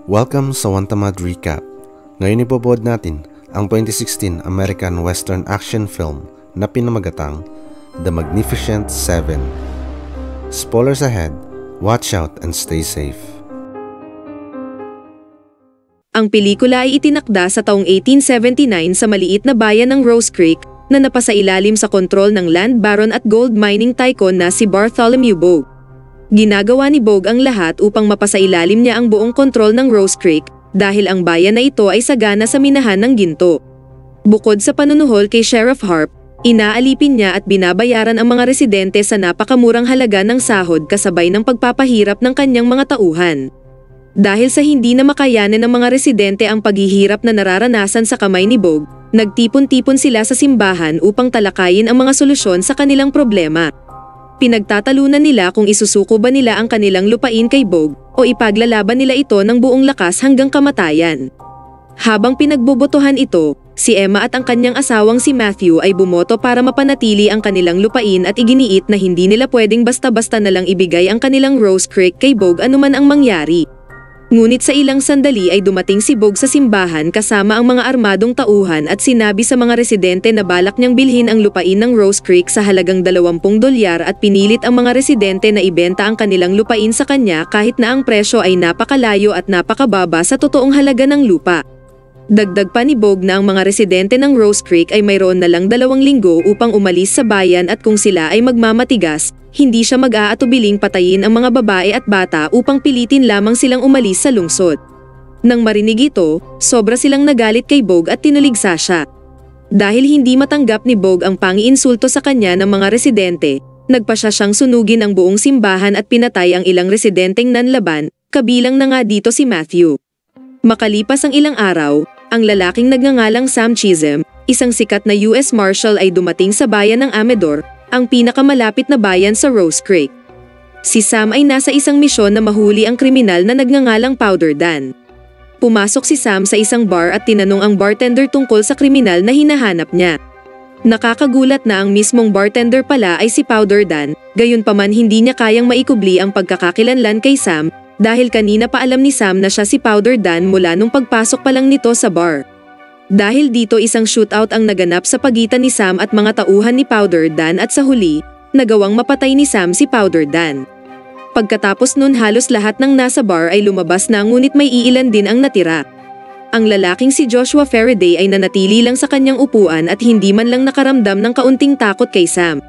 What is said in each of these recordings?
Welcome sa One Tamad Recap. Ngayon ipoboard natin ang 2016 American Western action film na pinamagatang The Magnificent Seven. Spoilers ahead, watch out and stay safe. Ang pelikula ay itinakda sa taong 1879 sa maliit na bayan ng Rose Creek na napasailalim sa kontrol ng land baron at gold mining tycoon na si Bartholomew Bogue. Ginagawa ni Bogue ang lahat upang mapasailalim niya ang buong kontrol ng Rose Creek dahil ang bayan na ito ay sagana sa minahan ng ginto. Bukod sa panunuhol kay Sheriff Harp, inaalipin niya at binabayaran ang mga residente sa napakamurang halaga ng sahod kasabay ng pagpapahirap ng kanyang mga tauhan. Dahil sa hindi na makayanan ng mga residente ang paghihirap na nararanasan sa kamay ni Bogue, nagtipon-tipon sila sa simbahan upang talakayin ang mga solusyon sa kanilang problema. Pinagtatalunan nila kung isusuko ba nila ang kanilang lupain kay Bogue o ipaglalaban nila ito ng buong lakas hanggang kamatayan. Habang pinagbobotohan ito, si Emma at ang kanyang asawang si Matthew ay bumoto para mapanatili ang kanilang lupain at iginiit na hindi nila pwedeng basta-basta na lang ibigay ang kanilang Rose Creek kay Bogue anuman ang mangyari. Ngunit sa ilang sandali ay dumating si Bogue sa simbahan kasama ang mga armadong tauhan at sinabi sa mga residente na balak niyang bilhin ang lupain ng Rose Creek sa halagang $20 at pinilit ang mga residente na ibenta ang kanilang lupain sa kanya kahit na ang presyo ay napakalayo at napakababa sa totoong halaga ng lupa. Dagdag pa ni Bogue na ang mga residente ng Rose Creek ay mayroon na lang 2 linggo upang umalis sa bayan at kung sila ay magmamatigas, hindi siya mag-aatubiling patayin ang mga babae at bata upang pilitin lamang silang umalis sa lungsod. Nang marinig ito, sobra silang nagalit kay Bogue at tinuligsa siya. Dahil hindi matanggap ni Bogue ang pangiinsulto sa kanya ng mga residente, nagpasya siyang sunugin ang buong simbahan at pinatay ang ilang residenteng nanlaban, kabilang na nga dito si Matthew. Makalipas ang ilang araw, ang lalaking nagngangalang Sam Chisholm, isang sikat na US Marshal ay dumating sa bayan ng Amador, ang pinakamalapit na bayan sa Rose Creek. Si Sam ay nasa isang misyon na mahuli ang kriminal na nagngangalang Powder Dan. Pumasok si Sam sa isang bar at tinanong ang bartender tungkol sa kriminal na hinahanap niya. Nakakagulat na ang mismong bartender pala ay si Powder Dan, gayunpaman hindi niya kayang maikubli ang pagkakakilanlan kay Sam dahil kanina pa alam ni Sam na siya si Powder Dan mula nung pagpasok pa lang nito sa bar. Dahil dito isang shootout ang naganap sa pagitan ni Sam at mga tauhan ni Powder Dan at sa huli, nagawang mapatay ni Sam si Powder Dan. Pagkatapos nun halos lahat ng nasa bar ay lumabas na ngunit may iilan din ang natira. Ang lalaking si Joshua Faraday ay nanatili lang sa kanyang upuan at hindi man lang nakaramdam ng kaunting takot kay Sam.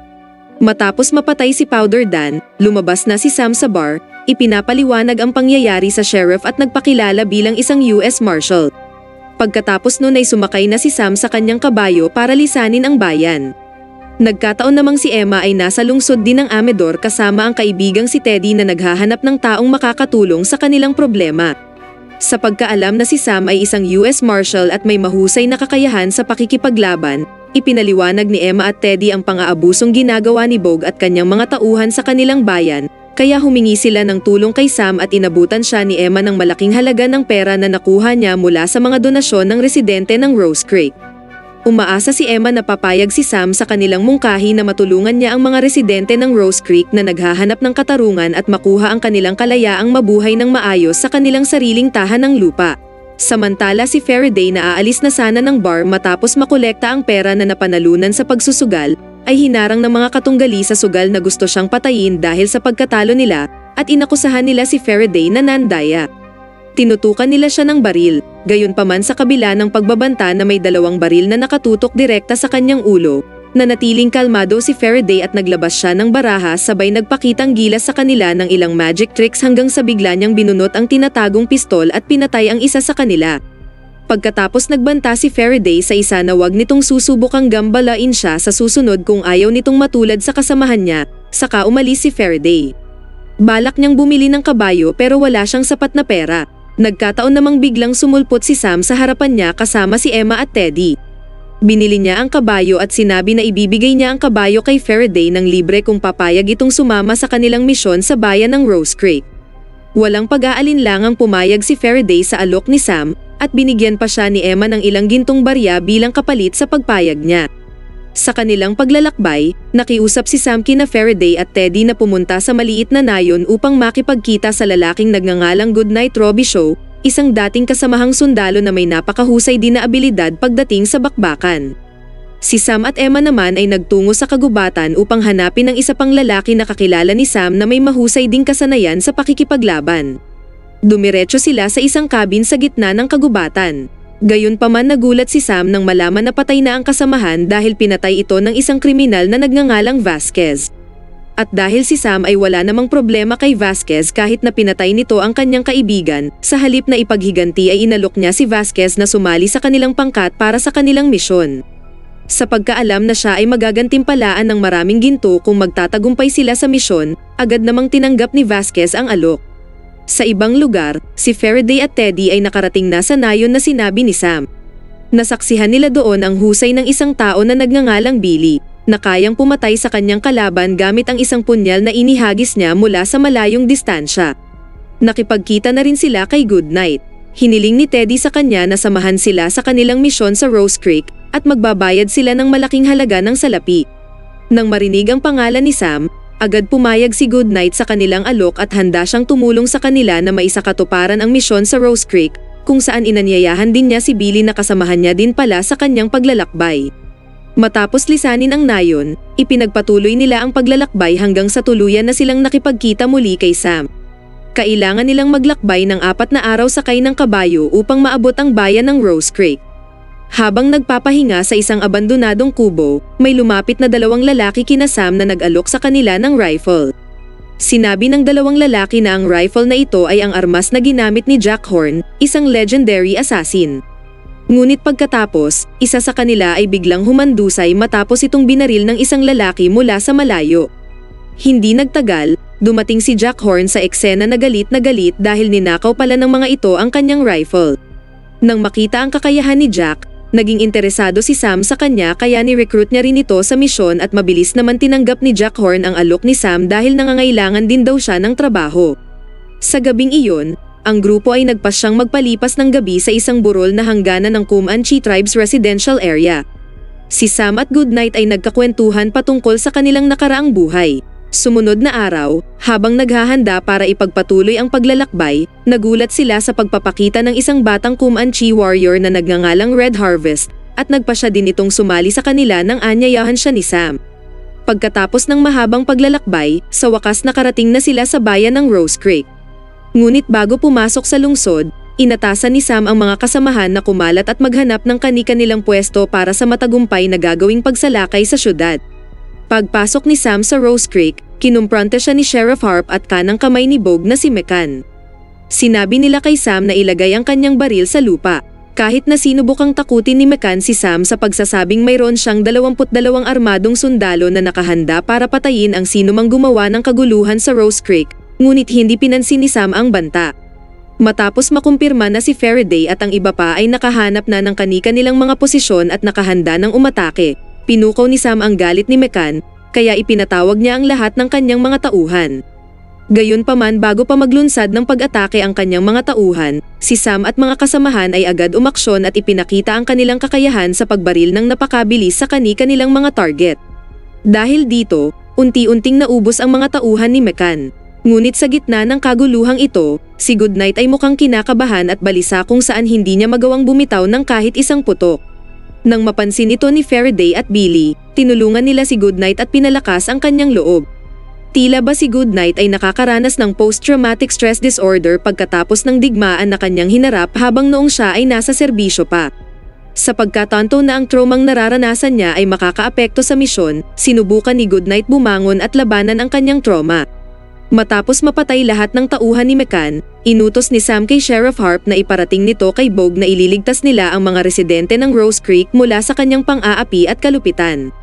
Matapos mapatay si Powder Dan, lumabas na si Sam sa bar, ipinapaliwanag ang pangyayari sa sheriff at nagpakilala bilang isang US Marshal. Pagkatapos nun ay sumakay na si Sam sa kanyang kabayo para lisanin ang bayan. Nagkataon namang si Emma ay nasa lungsod din ng Amador kasama ang kaibigang si Teddy na naghahanap ng taong makakatulong sa kanilang problema. Sa pagkaalam na si Sam ay isang US Marshal at may mahusay na kakayahan sa pakikipaglaban, ipinaliwanag ni Emma at Teddy ang pang-aabusong ginagawa ni Bogue at kanyang mga tauhan sa kanilang bayan. Kaya humingi sila ng tulong kay Sam at inabutan siya ni Emma ng malaking halaga ng pera na nakuha niya mula sa mga donasyon ng residente ng Rose Creek. Umaasa si Emma na papayag si Sam sa kanilang mungkahi na matulungan niya ang mga residente ng Rose Creek na naghahanap ng katarungan at makuha ang kanilang kalayaang mabuhay ng maayos sa kanilang sariling tahanang lupa. Samantala si Faraday na aalis na sana ng bar matapos makolekta ang pera na napanalunan sa pagsusugal, ay hinarang ng mga katunggali sa sugal na gusto siyang patayin dahil sa pagkatalo nila at inakusahan nila si Faraday na nandaya. Tinutukan nila siya ng baril, gayunpaman sa kabila ng pagbabanta na may 2 baril na nakatutok direkta sa kanyang ulo, nanatiling kalmado si Faraday at naglabas siya ng baraha sabay nagpakitang gilas sa kanila ng ilang magic tricks hanggang sa bigla niyang binunot ang tinatagong pistol at pinatay ang isa sa kanila. Pagkatapos nagbanta si Faraday sa isa na wag nitong susubukang gambalain siya sa susunod kung ayaw nitong matulad sa kasamahan niya, saka umalis si Faraday. Balak niyang bumili ng kabayo pero wala siyang sapat na pera. Nagkataon namang biglang sumulpot si Sam sa harapan niya kasama si Emma at Teddy. Binili niya ang kabayo at sinabi na ibibigay niya ang kabayo kay Faraday ng libre kung papayag itong sumama sa kanilang misyon sa bayan ng Rose Creek. Walang pag-aalinlangang pumayag si Faraday sa alok ni Sam at binigyan pa siya ni Emma ng ilang gintong barya bilang kapalit sa pagpayag niya. Sa kanilang paglalakbay, nakiusap si Sam kina Faraday at Teddy na pumunta sa maliit na nayon upang makipagkita sa lalaking nagngangalang Goodnight Robbie Shaw, isang dating kasamahang sundalo na may napakahusay din na abilidad pagdating sa bakbakan. Si Sam at Emma naman ay nagtungo sa kagubatan upang hanapin ang isa pang lalaki na kakilala ni Sam na may mahusay ding kasanayan sa pakikipaglaban. Dumiretso sila sa isang cabin sa gitna ng kagubatan. Gayunpaman nagulat si Sam nang malaman na patay na ang kasamahan dahil pinatay ito ng isang kriminal na nagngangalang Vasquez. At dahil si Sam ay wala namang problema kay Vasquez kahit na pinatay nito ang kanyang kaibigan, sa halip na ipaghiganti ay inalok niya si Vasquez na sumali sa kanilang pangkat para sa kanilang misyon. Sa pagkaalam na siya ay magagantimpalaan ng maraming ginto kung magtatagumpay sila sa misyon, agad namang tinanggap ni Vasquez ang alok. Sa ibang lugar, si Faraday at Teddy ay nakarating na sa nayon na sinabi ni Sam. Nasaksihan nila doon ang husay ng isang tao na nagngangalang Billy, na kayang pumatay sa kanyang kalaban gamit ang isang punyal na inihagis niya mula sa malayong distansya. Nakipagkita na rin sila kay Goodnight. Hiniling ni Teddy sa kanya na samahan sila sa kanilang misyon sa Rose Creek at magbabayad sila ng malaking halaga ng salapi. Nang marinig ang pangalan ni Sam, agad pumayag si Goodnight sa kanilang alok at handa siyang tumulong sa kanila na maisakatuparan ang misyon sa Rose Creek, kung saan inanyayahan din niya si Billy na kasamahan niya din pala sa kanyang paglalakbay. Matapos lisanin ang nayon, ipinagpatuloy nila ang paglalakbay hanggang sa tuluyan na silang nakipagkita muli kay Sam. Kailangan nilang maglakbay ng 4 na araw sakay ng kabayo upang maabot ang bayan ng Rose Creek. Habang nagpapahinga sa isang abandonadong kubo, may lumapit na 2 lalaki kina Sam na nag-alok sa kanila ng rifle. Sinabi ng 2 lalaki na ang rifle na ito ay ang armas na ginamit ni Jack Horn, isang legendary assassin. Ngunit pagkatapos, isa sa kanila ay biglang humandusay matapos itong binaril ng isang lalaki mula sa malayo. Hindi nagtagal, dumating si Jack Horn sa eksena na galit dahil ninakaw pala ng mga ito ang kanyang rifle. Nang makita ang kakayahan ni Jack, naging interesado si Sam sa kanya kaya ni-recruit niya rin ito sa misyon at mabilis naman tinanggap ni Jack Horn ang alok ni Sam dahil nangangailangan din daw siya ng trabaho. Sa gabing iyon, ang grupo ay nagpasyang magpalipas ng gabi sa isang burol na hangganan ng Comanche Tribe's residential area. Si Sam at Goodnight ay nagkakwentuhan patungkol sa kanilang nakaraang buhay. Sumunod na araw, habang naghahanda para ipagpatuloy ang paglalakbay, nagulat sila sa pagpapakita ng isang batang Comanche warrior na nagngangalang Red Harvest at nagpasya din itong sumali sa kanila nang anyayahan siya ni Sam. Pagkatapos ng mahabang paglalakbay, sa wakas nakarating na sila sa bayan ng Rose Creek. Ngunit bago pumasok sa lungsod, inatasan ni Sam ang mga kasamahan na kumalat at maghanap ng kani-kanilang pwesto para sa matagumpay na gagawing pagsalakay sa syudad. Pagpasok ni Sam sa Rose Creek, kinumpronte siya ni Sheriff Harp at kanang kamay ni Bogue na si Mekan. Sinabi nila kay Sam na ilagay ang kanyang baril sa lupa. Kahit na sinubukang takutin ni Mekan si Sam sa pagsasabing mayroon siyang 22 armadong sundalo na nakahanda para patayin ang sinumang gumawa ng kaguluhan sa Rose Creek, ngunit hindi pinansin ni Sam ang banta. Matapos makumpirma na si Faraday at ang iba pa ay nakahanap na ng kani-kanilang mga posisyon at nakahanda ng umatake, pinukaw ni Sam ang galit ni Mekan, kaya ipinatawag niya ang lahat ng kanyang mga tauhan. Gayunpaman bago pa maglunsad ng pag-atake ang kanyang mga tauhan, si Sam at mga kasamahan ay agad umaksyon at ipinakita ang kanilang kakayahan sa pagbaril ng napakabilis sa kani-kanilang mga target. Dahil dito, unti-unting naubos ang mga tauhan ni Mekan. Ngunit sa gitna ng kaguluhang ito, si Goodnight ay mukhang kinakabahan at balisa kung saan hindi niya magawang bumitaw ng kahit isang putok. Nang mapansin ito ni Faraday at Billy, tinulungan nila si Goodnight at pinalakas ang kanyang loob. Tila ba si Goodnight ay nakakaranas ng post-traumatic stress disorder pagkatapos ng digmaan na kanyang hinarap habang noong siya ay nasa serbisyo pa. Sa pagkatanto na ang traumang nararanasan niya ay makakaapekto sa misyon, sinubukan ni Goodnight bumangon at labanan ang kanyang trauma. Matapos mapatay lahat ng tauhan ni Mekan, inutos ni Sam kay Sheriff Harp na iparating nito kay Bogue na ililigtas nila ang mga residente ng Rose Creek mula sa kanyang pang-aapi at kalupitan.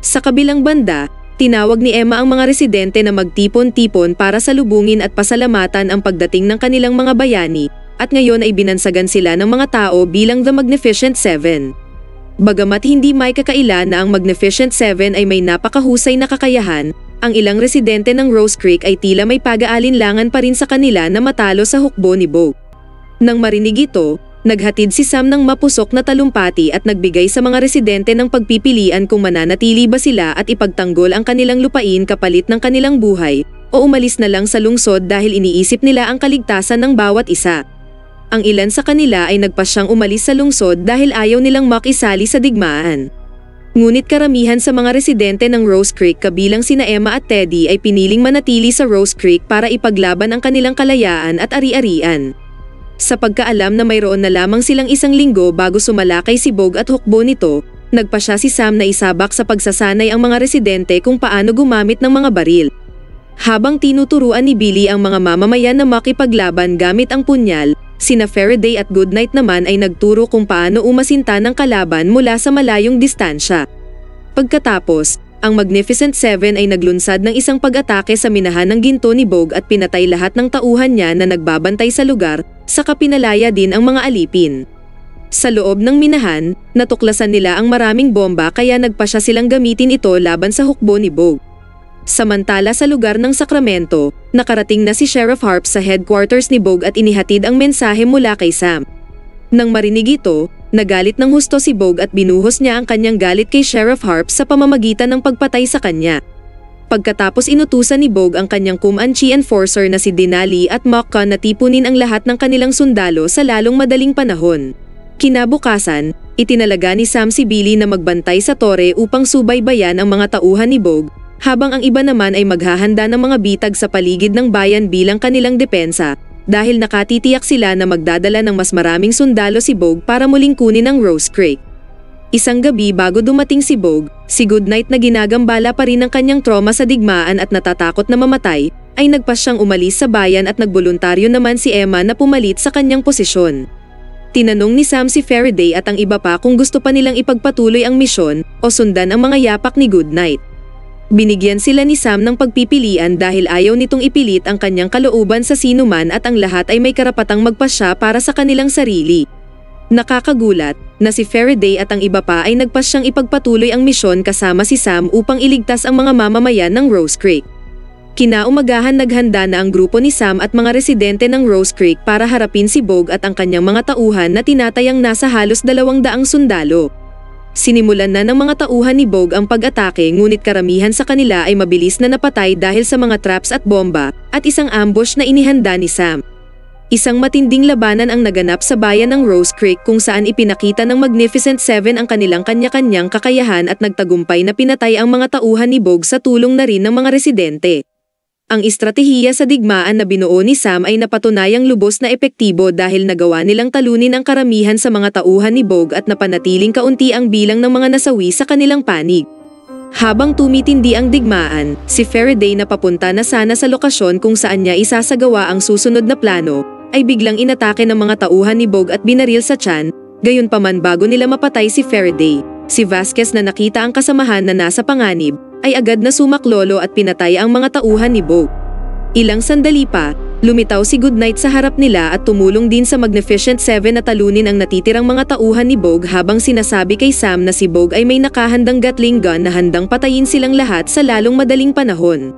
Sa kabilang banda, tinawag ni Emma ang mga residente na magtipon-tipon para salubungin at pasalamatan ang pagdating ng kanilang mga bayani, at ngayon ay binansagan sila ng mga tao bilang The Magnificent Seven. Bagamat hindi may kakaila na ang Magnificent Seven ay may napakahusay na kakayahan, ang ilang residente ng Rose Creek ay tila may pag-aalinlangan pa rin sa kanila na matalo sa hukbo ni Bogue. Nang marinig ito, naghatid si Sam ng mapusok na talumpati at nagbigay sa mga residente ng pagpipilian kung mananatili ba sila at ipagtanggol ang kanilang lupain kapalit ng kanilang buhay, o umalis na lang sa lungsod dahil iniisip nila ang kaligtasan ng bawat isa. ang ilan sa kanila ay nagpasyang umalis sa lungsod dahil ayaw nilang makisali sa digmaan. Ngunit karamihan sa mga residente ng Rose Creek kabilang sina Emma at Teddy ay piniling manatili sa Rose Creek para ipaglaban ang kanilang kalayaan at ari-arian. Sa pagkaalam na mayroon na lamang silang 1 linggo bago sumalakay si Bogue at hukbo nito, nagpasya si Sam na isabak sa pagsasanay ang mga residente kung paano gumamit ng mga baril. Habang tinuturuan ni Billy ang mga mamamayan na makipaglaban gamit ang punyal, sina Faraday at Goodnight naman ay nagturo kung paano umasinta ng kalaban mula sa malayong distansya. Pagkatapos, ang Magnificent Seven ay naglunsad ng isang pag-atake sa minahan ng ginto ni Bogue at pinatay lahat ng tauhan niya na nagbabantay sa lugar, saka pinalaya din ang mga alipin. Sa loob ng minahan, natuklasan nila ang maraming bomba kaya nagpasya silang gamitin ito laban sa hukbo ni Bogue. Samantala sa lugar ng Sacramento, nakarating na si Sheriff Harp sa headquarters ni Bogue at inihatid ang mensahe mula kay Sam. Nang marinig ito, nagalit ng husto si Bogue at binuhos niya ang kanyang galit kay Sheriff Harp sa pamamagitan ng pagpatay sa kanya. Pagkatapos inutusan ni Bogue ang kanyang Comanche enforcer na si Denali at Mockcon na tipunin ang lahat ng kanilang sundalo sa lalong madaling panahon. Kinabukasan, itinalaga ni Sam si Billy na magbantay sa tore upang subaybayan ang mga tauhan ni Bogue, habang ang iba naman ay maghahanda ng mga bitag sa paligid ng bayan bilang kanilang depensa, dahil nakatitiyak sila na magdadala ng mas maraming sundalo si Bogue para muling kunin ang Rose Creek. Isang gabi bago dumating si Bogue, si Goodnight na ginagambala pa rin ng kanyang trauma sa digmaan at natatakot na mamatay, ay nagpasyang umalis sa bayan at nagboluntaryo naman si Emma na pumalit sa kanyang posisyon. Tinanong ni Sam si Faraday at ang iba pa kung gusto pa nilang ipagpatuloy ang misyon o sundan ang mga yapak ni Goodnight. Binigyan sila ni Sam ng pagpipilian dahil ayaw nitong ipilit ang kanyang kalooban sa sinuman at ang lahat ay may karapatang magpasya para sa kanilang sarili. Nakakagulat na si Faraday at ang iba pa ay nagpasyang ipagpatuloy ang misyon kasama si Sam upang iligtas ang mga mamamayan ng Rose Creek. Kinaumagahan naghanda na ang grupo ni Sam at mga residente ng Rose Creek para harapin si Bogue at ang kanyang mga tauhan na tinatayang nasa halos 200 sundalo. Sinimulan na ng mga tauhan ni Bogue ang pag-atake ngunit karamihan sa kanila ay mabilis na napatay dahil sa mga traps at bomba at isang ambush na inihanda ni Sam. Isang matinding labanan ang naganap sa bayan ng Rose Creek kung saan ipinakita ng Magnificent Seven ang kanilang kanya-kanyang kakayahan at nagtagumpay na pinatay ang mga tauhan ni Bogue sa tulong na rin ng mga residente. Ang estratehiya sa digmaan na binuo ni Sam ay napatunayang lubos na epektibo dahil nagawa nilang talunin ang karamihan sa mga tauhan ni Bogue at napanatiling kaunti ang bilang ng mga nasawi sa kanilang panig. Habang tumitindi ang digmaan, si Faraday na papunta na sana sa lokasyon kung saan niya isasagawa ang susunod na plano, ay biglang inatake ng mga tauhan ni Bogue at binaril sa tiyan. Gayunpaman bago nila mapatay si Faraday, si Vasquez na nakita ang kasamahan na nasa panganib, ay agad na sumaklolo at pinatay ang mga tauhan ni Bogue. Ilang sandali pa, lumitaw si Goodnight sa harap nila at tumulong din sa Magnificent Seven na talunin ang natitirang mga tauhan ni Bogue habang sinasabi kay Sam na si Bogue ay may nakahandang Gatling gun na handang patayin silang lahat sa lalong madaling panahon.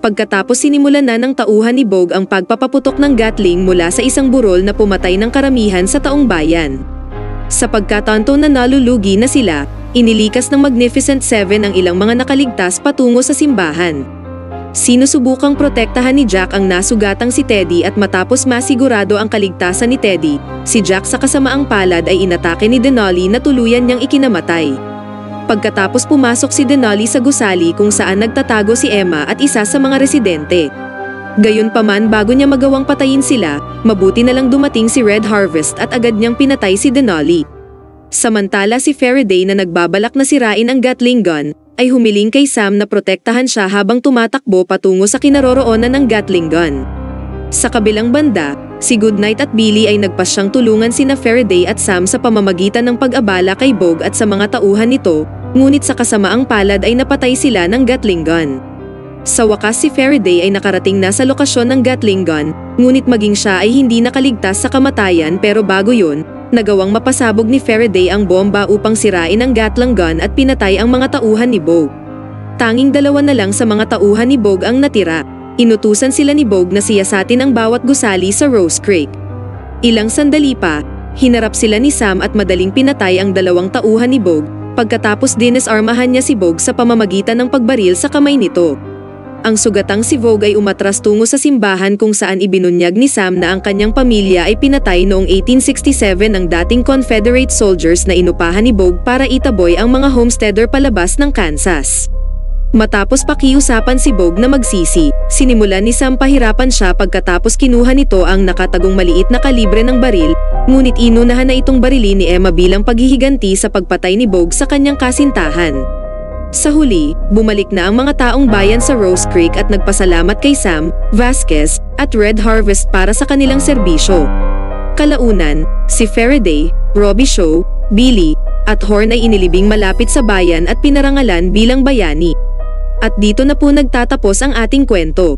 Pagkatapos sinimulan na ng tauhan ni Bogue ang pagpapaputok ng Gatling mula sa isang burol na pumatay ng karamihan sa taong bayan. Sa pagkatanto na nalulugi na sila, inilikas ng Magnificent Seven ang ilang mga nakaligtas patungo sa simbahan. Sinusubukang protektahan ni Jack ang nasugatang si Teddy at matapos masigurado ang kaligtasan ni Teddy, si Jack sa kasamaang palad ay inatake ni Denali na tuluyan niyang ikinamatay. Pagkatapos pumasok si Denali sa gusali kung saan nagtatago si Emma at isa sa mga residente. Gayunpaman bago niya magawang patayin sila, mabuti na lang dumating si Red Harvest at agad niyang pinatay si Denali. Samantala si Faraday na nagbabalak na sirain ang Gatling gun, ay humiling kay Sam na protektahan siya habang tumatakbo patungo sa kinaroroonan ng Gatling gun. Sa kabilang banda, si Goodnight at Billy ay nagpasyang tulungan sina Faraday at Sam sa pamamagitan ng pag-abala kay Bogue at sa mga tauhan nito, ngunit sa kasamaang palad ay napatay sila ng Gatling gun. Sa wakas si Faraday ay nakarating na sa lokasyon ng Gatling gun, ngunit maging siya ay hindi nakaligtas sa kamatayan pero bago yun, nagawang mapasabog ni Faraday ang bomba upang sirain ang Gatling gun at pinatay ang mga tauhan ni Bogue. Tanging 2 na lang sa mga tauhan ni Bogue ang natira. Inutusan sila ni Bogue na siyasatin ang bawat gusali sa Rose Creek. Ilang sandali pa, hinarap sila ni Sam at madaling pinatay ang 2 tauhan ni Bogue, pagkatapos dinisarmahan niya si Bogue sa pamamagitan ng pagbaril sa kamay nito. Ang sugatang si Vogue ay umatras tungo sa simbahan kung saan ibinunyag ni Sam na ang kanyang pamilya ay pinatay noong 1867 ng dating Confederate soldiers na inupahan ni Vogue para itaboy ang mga homesteader palabas ng Kansas. Matapos pakiusapan si Vogue na magsisi, sinimulan ni Sam pahirapan siya pagkatapos kinuha nito ang nakatagong maliit na kalibre ng baril, ngunit inunahan na itong barilin ni Emma bilang paghihiganti sa pagpatay ni Vogue sa kanyang kasintahan. Sa huli, bumalik na ang mga taong bayan sa Rose Creek at nagpasalamat kay Sam, Vasquez, at Red Harvest para sa kanilang serbisyo. Kalaunan, si Faraday, Robbie Shaw, Billy, at Horn ay inilibing malapit sa bayan at pinarangalan bilang bayani. At dito na po nagtatapos ang ating kwento.